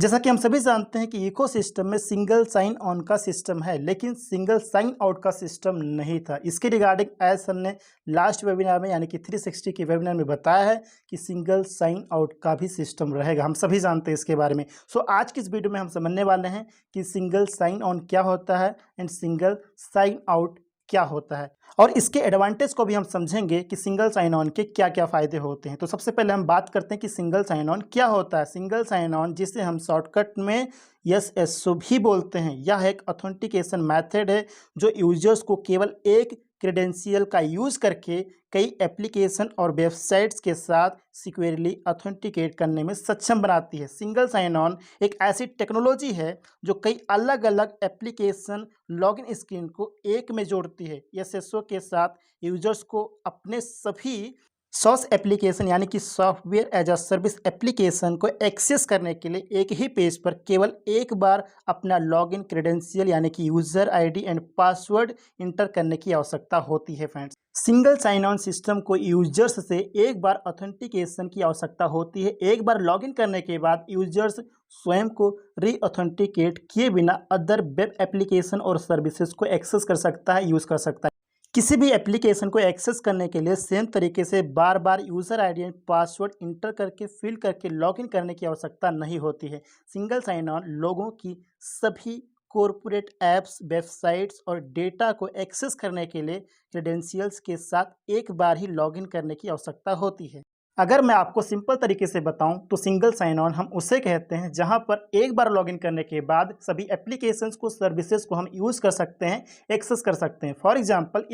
जैसा कि हम सभी जानते हैं कि इकोसिस्टम में सिंगल साइन ऑन का सिस्टम है, लेकिन सिंगल साइन आउट का सिस्टम नहीं था। इसके रिगार्डिंग एज सर ने लास्ट वेबिनार में यानी कि 360 के वेबिनार में बताया है कि सिंगल साइन आउट का भी सिस्टम रहेगा। हम सभी जानते हैं इसके बारे में। सो आज की इस वीडियो में हम समझने वाले हैं कि सिंगल साइन ऑन क्या होता है एंड सिंगल साइन आउट क्या होता है, और इसके एडवांटेज को भी हम समझेंगे कि सिंगल साइन ऑन के क्या क्या फ़ायदे होते हैं। तो सबसे पहले हम बात करते हैं कि सिंगल साइन ऑन क्या होता है। सिंगल साइन ऑन, जिसे हम शॉर्टकट में एसएसओ भी बोलते हैं, यह एक ऑथेंटिकेशन मेथड है जो यूजर्स को केवल एक क्रेडेंशियल का यूज़ करके कई एप्लीकेशन और वेबसाइट्स के साथ सिक्योरली ऑथेंटिकेट करने में सक्षम बनाती है। सिंगल साइन ऑन एक ऐसी टेक्नोलॉजी है जो कई अलग अलग एप्लीकेशन लॉगिन स्क्रीन को एक में जोड़ती है। एसएसओ के साथ यूजर्स को अपने सभी सॉस एप्लीकेशन यानी कि software as a service application को एक्सेस करने के लिए एक ही पेज पर केवल एक बार अपना लॉगिन क्रेडेंशियल यानी कि user ID and password enter करने की आवश्यकता होती है। Friends, single sign on system को यूजर्स से एक बार ऑथेंटिकेशन की आवश्यकता होती है। एक बार लॉगिन करने के बाद यूजर्स स्वयं को री ऑथेंटिकेट किए बिना अदर वेब एप्लीकेशन और सर्विसेज को एक्सेस कर सकता है, यूज़ कर सकता है। किसी भी एप्लीकेशन को एक्सेस करने के लिए सेम तरीके से बार बार user ID and password enter करके फिल करके लॉगिन करने की आवश्यकता नहीं होती है। सिंगल साइन ऑन लोगों की सभी कॉरपोरेट ऐप्स, वेबसाइट्स और डेटा को एक्सेस करने के लिए क्रेडेंशियल्स के साथ एक बार ही लॉगिन करने की आवश्यकता होती है। अगर मैं आपको सिंपल तरीके से बताऊं तो सिंगल साइन ऑन हम उसे कहते हैं जहां पर एक बार लॉगिन करने के बाद सभी एप्लीकेशंस को, सर्विसेज को हम यूज़ कर सकते हैं, एक्सेस कर सकते हैं। फॉर एग्जांपल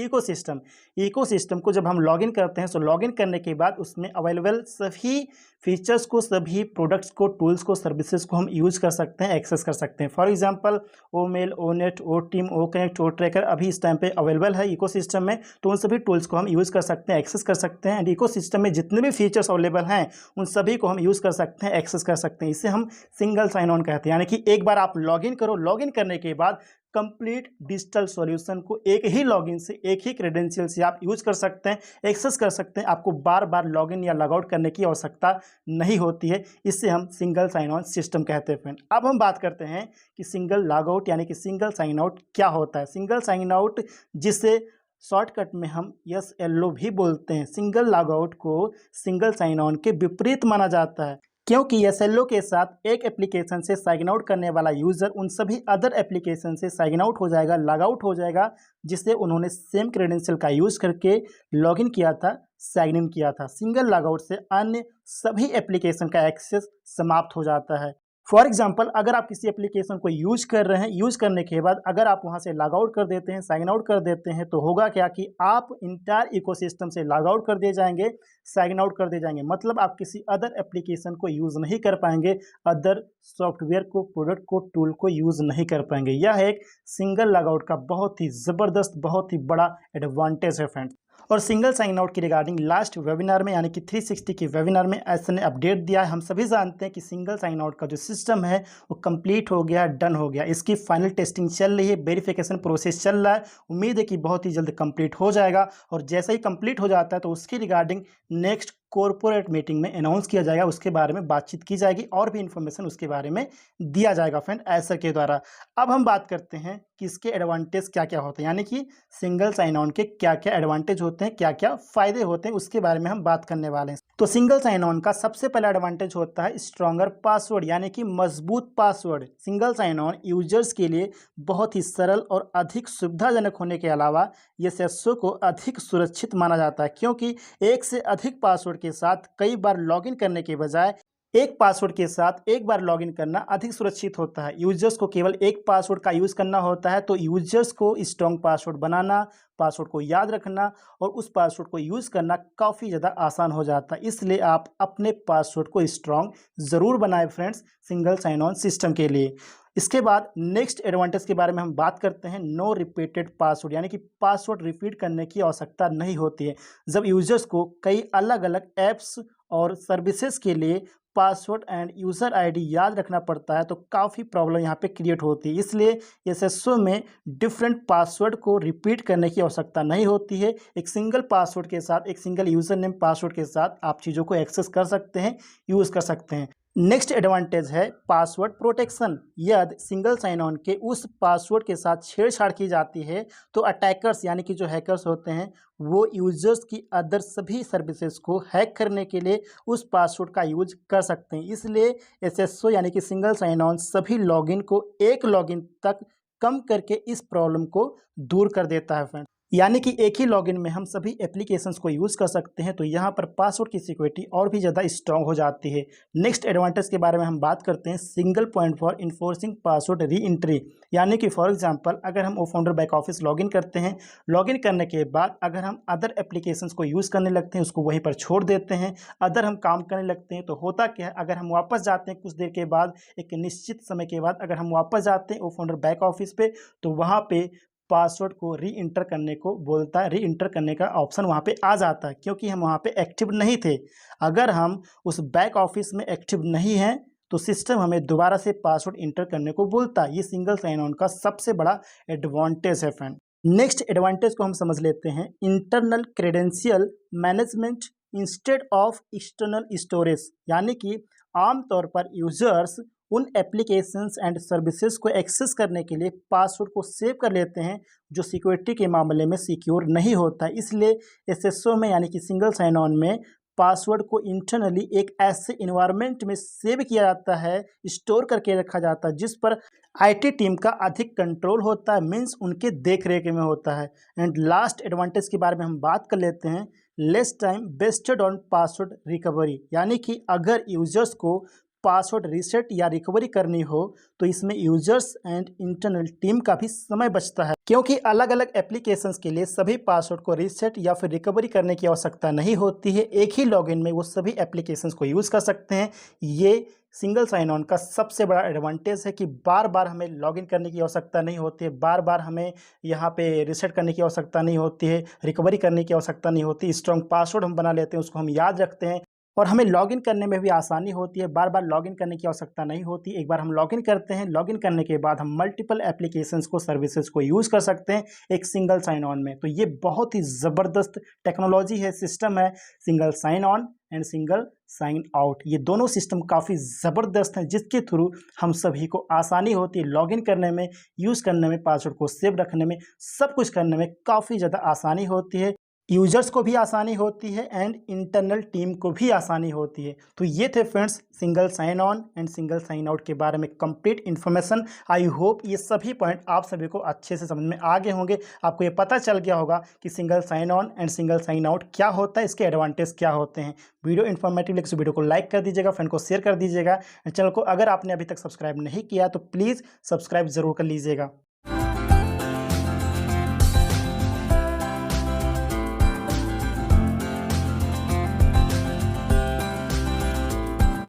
इकोसिस्टम को जब हम लॉगिन करते हैं तो लॉगिन करने के बाद उसमें अवेलेबल सभी फीचर्स को, सभी प्रोडक्ट्स को, टूल्स को, सर्विसेज को हम यूज़ कर सकते हैं, एक्सेस कर सकते हैं। For example Omail, Onet, O team, O connect, O tracker अभी इस टाइम पे अवेलेबल है इकोसिस्टम में, तो उन सभी टूल्स को हम यूज़ कर सकते हैं, एक्सेस कर सकते हैं। एंड इकोसिस्टम में जितने भी फीचर्स अवेलेबल हैं उन सभी को हम यूज़ कर सकते हैं, एक्सेस कर सकते हैं। इसे हम सिंगल साइन ऑन कहते हैं। यानी कि एक बार आप लॉगिन करो, लॉगिन करने के बाद कंप्लीट डिजिटल सॉल्यूशन को एक ही लॉगिन से, एक ही क्रेडेंशियल से आप यूज़ कर सकते हैं, एक्सेस कर सकते हैं। आपको बार बार लॉगिन या लॉगआउट करने की आवश्यकता नहीं होती है। इससे हम सिंगल साइन ऑन सिस्टम कहते हैं। फ्रेंड, अब हम बात करते हैं कि सिंगल लॉगआउट यानी कि सिंगल साइन आउट क्या होता है। सिंगल साइन आउट, जिसे शॉर्टकट में हम SLO भी बोलते हैं, सिंगल लॉगआउट को सिंगल साइन ऑन के विपरीत माना जाता है, क्योंकि SLO के साथ एक एप्लीकेशन से साइन आउट करने वाला यूज़र उन सभी अदर एप्लीकेशन से साइन आउट हो जाएगा, लॉग आउट हो जाएगा, जिससे उन्होंने सेम क्रेडेंशियल का यूज़ करके लॉगिन किया था, साइन इन किया था। सिंगल लॉग आउट से अन्य सभी एप्लीकेशन का एक्सेस समाप्त हो जाता है। फॉर एग्जाम्पल, अगर आप किसी एप्लीकेशन को यूज़ कर रहे हैं, यूज़ करने के बाद अगर आप वहाँ से लॉग आउट कर देते हैं, साइन आउट कर देते हैं, तो होगा क्या कि आप इंटायर इकोसिस्टम से लॉग आउट कर दिए जाएंगे, साइन आउट कर दिए जाएंगे। मतलब आप किसी अदर एप्लीकेशन को यूज़ नहीं कर पाएंगे, अदर सॉफ्टवेयर को, प्रोडक्ट को, टूल को यूज़ नहीं कर पाएंगे। यह एक सिंगल लॉग आउट का बहुत ही ज़बरदस्त, बहुत ही बड़ा एडवांटेज है। फ्रेंड्स, और सिंगल साइन आउट की रिगार्डिंग लास्ट वेबिनार में यानी कि 360 के वेबिनार में ऐसे ने अपडेट दिया है। हम सभी जानते हैं कि सिंगल साइन आउट का जो सिस्टम है वो कंप्लीट हो गया, डन हो गया। इसकी फाइनल टेस्टिंग चल रही है, वेरिफिकेशन प्रोसेस चल रहा है। उम्मीद है कि बहुत ही जल्द कंप्लीट हो जाएगा, और जैसे ही कंप्लीट हो जाता है तो उसकी रिगार्डिंग नेक्स्ट कॉर्पोरेट मीटिंग में अनाउंस किया जाएगा, उसके बारे में बातचीत की जाएगी और भी इन्फॉर्मेशन उसके बारे में दिया जाएगा। फ्रेंड, ऐसा के द्वारा अब हम बात करते हैं कि इसके एडवांटेज क्या क्या होते हैं, यानी कि सिंगल साइन ऑन के क्या क्या एडवांटेज होते हैं, क्या क्या फायदे होते हैं, उसके बारे में हम बात करने वाले हैं। तो सिंगल साइन ऑन का सबसे पहला एडवांटेज होता है स्ट्रॉन्गर पासवर्ड, यानी कि मजबूत पासवर्ड। सिंगल साइन ऑन यूजर्स के लिए बहुत ही सरल और अधिक सुविधाजनक होने के अलावा SSO को अधिक सुरक्षित माना जाता है, क्योंकि एक से अधिक पासवर्ड के साथ कई बार लॉगिन करने के बजाय एक पासवर्ड के साथ एक बार लॉगिन करना अधिक सुरक्षित होता है। यूजर्स को केवल एक पासवर्ड का यूज़ करना होता है, तो यूजर्स को स्ट्रॉन्ग पासवर्ड बनाना, पासवर्ड को याद रखना और उस पासवर्ड को यूज़ करना काफ़ी ज़्यादा आसान हो जाता है। इसलिए आप अपने पासवर्ड को स्ट्रॉन्ग ज़रूर बनाएं friends, single sign on system के लिए। इसके बाद नेक्स्ट एडवांटेज के बारे में हम बात करते हैं, नो रिपीटेड पासवर्ड, यानी कि पासवर्ड रिपीट करने की आवश्यकता नहीं होती है। जब यूजर्स को कई अलग अलग ऐप्स और सर्विसेज के लिए पासवर्ड एंड यूज़र आईडी याद रखना पड़ता है तो काफ़ी प्रॉब्लम यहाँ पे क्रिएट होती है। इसलिए SSO में डिफरेंट पासवर्ड को रिपीट करने की आवश्यकता नहीं होती है। एक सिंगल पासवर्ड के साथ, एक सिंगल यूज़र नेम पासवर्ड के साथ आप चीज़ों को एक्सेस कर सकते हैं, यूज़ कर सकते हैं। नेक्स्ट एडवांटेज है पासवर्ड प्रोटेक्शन। यदि सिंगल साइन ऑन के उस पासवर्ड के साथ छेड़छाड़ की जाती है तो अटैकर्स यानी कि जो हैकर्स होते हैं वो यूजर्स की अदर सभी सर्विसेज को हैक करने के लिए उस पासवर्ड का यूज कर सकते हैं। इसलिए एसएसओ यानी कि सिंगल साइन ऑन सभी लॉगिन को एक लॉगिन तक कम करके इस प्रॉब्लम को दूर कर देता है फ्रेंड। यानी कि एक ही लॉगिन में हम सभी एप्लीकेशंस को यूज़ कर सकते हैं, तो यहाँ पर पासवर्ड की सिक्योरिटी और भी ज़्यादा स्ट्रॉन्ग हो जाती है। नेक्स्ट एडवांटेज के बारे में हम बात करते हैं, single point for enforcing password re entry. यानी कि फॉर एग्जांपल अगर हम ओफाउंडर बैक ऑफिस लॉगिन करते हैं, लॉगिन करने के बाद अगर हम अदर एप्लीकेशंस को यूज़ करने लगते हैं, उसको वहीं पर छोड़ देते हैं, अदर हम काम करने लगते हैं, तो होता क्या है, अगर हम वापस जाते हैं कुछ देर के बाद, एक निश्चित समय के बाद अगर हम वापस जाते हैं ओफाउंडर बैक ऑफिस पे, तो वहाँ पे पासवर्ड को री इंटर करने को बोलता है, री इंटर करने का ऑप्शन वहाँ पे आ जाता है, क्योंकि हम वहाँ पे एक्टिव नहीं थे। अगर हम उस बैक ऑफिस में एक्टिव नहीं हैं तो सिस्टम हमें दोबारा से पासवर्ड इंटर करने को बोलता है। ये सिंगल साइन ऑन का सबसे बड़ा एडवांटेज है फ्रेंड। नेक्स्ट एडवांटेज को हम समझ लेते हैं, internal credential management instead of external storage. यानी कि आमतौर पर यूजर्स उन एप्लीकेशंस एंड सर्विसेज को एक्सेस करने के लिए पासवर्ड को सेव कर लेते हैं जो सिक्योरिटी के मामले में सिक्योर नहीं होता। इसलिए एसएसओ में यानी कि सिंगल साइन ऑन में पासवर्ड को इंटरनली एक ऐसे इन्वायरमेंट में सेव किया जाता है, स्टोर करके रखा जाता है जिस पर आईटी टीम का अधिक कंट्रोल होता है, मीन्स उनके देख रेख में होता है। एंड लास्ट एडवांटेज के बारे में हम बात कर लेते हैं, less time wasted on password recovery. यानी कि अगर यूजर्स को पासवर्ड रीसेट या रिकवरी करनी हो तो इसमें यूजर्स एंड इंटरनल टीम का भी समय बचता है, क्योंकि अलग अलग एप्लीकेशंस के लिए सभी पासवर्ड को रीसेट या फिर रिकवरी करने की आवश्यकता नहीं होती है। एक ही लॉगिन में वो सभी एप्लीकेशंस को यूज़ कर सकते हैं। ये सिंगल साइन ऑन का सबसे बड़ा एडवांटेज है कि बार बार हमें लॉगिन करने की आवश्यकता नहीं होती है, बार बार हमें यहाँ पे रीसेट करने की आवश्यकता नहीं होती है, रिकवरी करने की आवश्यकता नहीं होती। स्ट्रॉन्ग पासवर्ड हम बना लेते हैं, उसको हम याद रखते हैं और हमें लॉगिन करने में भी आसानी होती है, बार बार लॉगिन करने की आवश्यकता नहीं होती। एक बार हम लॉगिन करते हैं, लॉगिन करने के बाद हम मल्टीपल एप्लीकेशंस को, सर्विसेज को यूज़ कर सकते हैं एक सिंगल साइन ऑन में। तो ये बहुत ही ज़बरदस्त टेक्नोलॉजी है, सिस्टम है, single sign on and single sign out. ये दोनों सिस्टम काफ़ी ज़बरदस्त हैं जिसके थ्रू हम सभी को आसानी होती है लॉगिन करने में, यूज़ करने में, पासवर्ड को सेव रखने में, सब कुछ करने में काफ़ी ज़्यादा आसानी होती है। यूजर्स को भी आसानी होती है एंड इंटरनल टीम को भी आसानी होती है। तो ये थे friends single sign on and single sign out के बारे में कंप्लीट इन्फॉर्मेशन। आई होप ये सभी पॉइंट आप सभी को अच्छे से समझ में आ गए होंगे, आपको ये पता चल गया होगा कि single sign on and single sign out क्या होता है, इसके एडवांटेज क्या होते हैं। वीडियो इन्फॉर्मेटिव लगे तो वीडियो को लाइक कर दीजिएगा, फ्रेंड को शेयर कर दीजिएगा। चैनल को अगर आपने अभी तक सब्सक्राइब नहीं किया तो प्लीज़ सब्सक्राइब ज़रूर कर लीजिएगा।